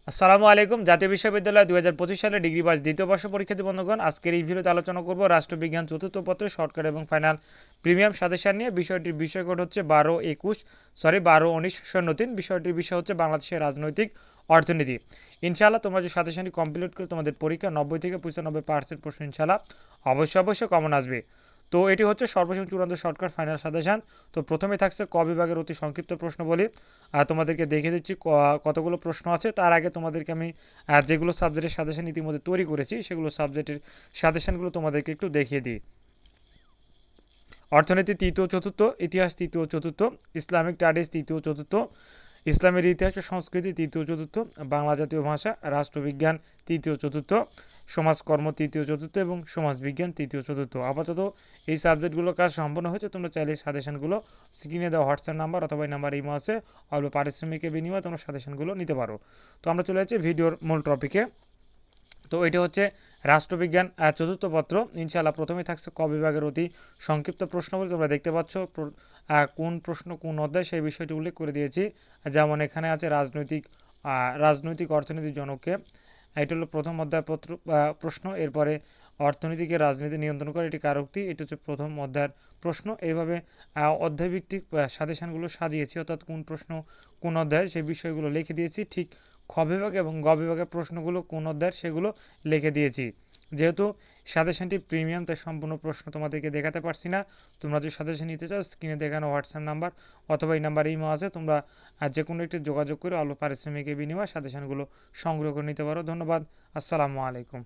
আসসালামু আলাইকুম। জাতীয় বিশ্ববিদ্যালয় ২০২৫ সালে ডিগ্রি পাস দ্বিতীয় বর্ষ পরীক্ষার্থী বন্ধুগণ, আজকের এই ভিডিওতে আলোচনা করব রাষ্ট্রবিজ্ঞান চতুর্থ পত্রের শর্টকাট এবং ফাইনাল প্রিমিয়াম সাজেশন নিয়ে। বিষয়টির বিষয় কোড হচ্ছে 12-19-03। বিষয়টির বিষয় হচ্ছে বাংলাদেশের রাজনৈতিক অর্থনীতি। ইনশাআল্লাহ তোমরা যে সাজেশনটি কমপ্লিট করে তোমাদের পরীক্ষা 90 থেকে 95% প্রশ্ন ইনশাআল্লাহ অবশ্যই কমন আসবে। তো এটি হচ্ছে সর্বশেষ চূড়ান্ত শর্টকাট ফাইনাল সাজেশন। তো প্রথমে থাকছে ক বিভাগের অতি সংক্ষিপ্ত প্রশ্ন বলি। তোমাদেরকে দেখে দিচ্ছি কতগুলো প্রশ্ন আছে। তার আগে তোমাদেরকে আমি যেগুলো সাবজেক্টের সাজেশন ইতিমধ্যে তৈরি করেছি সেগুলো সাবজেক্টের সাজেশনগুলো তোমাদেরকে একটু দেখিয়ে দিই। অর্থনীতি তৃতীয় চতুর্থ, ইতিহাস তৃতীয় চতুর্থ, ইসলামিক স্টাডিজ তৃতীয় চতুর্থ, ইসলামের ইতিহাস ও সংস্কৃতি তৃতীয় চতুর্থ, বাংলা জাতীয় ভাষা, রাষ্ট্রবিজ্ঞান তৃতীয় চতুর্থ, সমাজকর্ম তৃতীয় চতুর্থ এবং সমাজবিজ্ঞান তৃতীয় চতুর্থ। আপাতত এই সাবজেক্টগুলো কাজ সম্পন্ন হয়েছে। তোমরা চাইলে সাজেশনগুলো স্ক্রিনে দেওয়া হোয়াটসঅ্যাপ নাম্বার অথবা এই নাম্বার ইমো আছে, অল্প পারিশ্রমিকের বিনিময়ে তোমরা সাজেশনগুলো নিতে পারো। তো আমরা চলে যাচ্ছি ভিডিওর মূল টপিকে। তো এটা হচ্ছে রাষ্ট্রবিজ্ঞান চতুর্থ পত্র। ইনশাআল্লাহ প্রথমেই থাকছে ক বিভাগের অতি সংক্ষিপ্ত প্রশ্নগুলি। তোমরা দেখতে পাচ্ছ কোন প্রশ্ন কোন অধ্যায় সেই বিষয়টি উল্লেখ করে দিয়েছি। যেমন এখানে আছে রাজনৈতিক অর্থনীতির জনককে। এটা হলো প্রথম অধ্যায় প্রশ্ন। এরপরে অর্থনীতিকে রাজনীতি নিয়ন্ত্রণ করে এটি কারকটি, এটা হচ্ছে প্রথম অধ্যায়ের প্রশ্ন। এইভাবে অধ্যায়ভিত্তিক সাজেশনগুলো সাজিয়েছি, অর্থাৎ কোন প্রশ্ন কোন অধ্যায় সেই বিষয়গুলো লিখে দিয়েছি। ঠিক খ বিভাগ এবং গ বিভাগের প্রশ্নগুলো কোন অধ্যায়ের সেগুলো লিখে দিয়েছি। যেহেতু সাজেশনটি প্রিমিয়াম তাই সম্পূর্ণ প্রশ্ন তোমাদেরকে দেখাতে পারছি না। তোমরা যদি সাজেশন নিতে চাও স্ক্রিনে দেখানো হোয়াটসঅ্যাপ নাম্বার অথবা এই নাম্বার ইমো আছে, তোমরা যে কোনো একটি যোগাযোগ করে অল্প পারিশ্রমিকের বিনিময়ে সাজেশনগুলো সংগ্রহ করে নিতে পারো। ধন্যবাদ। আসসালামু আলাইকুম।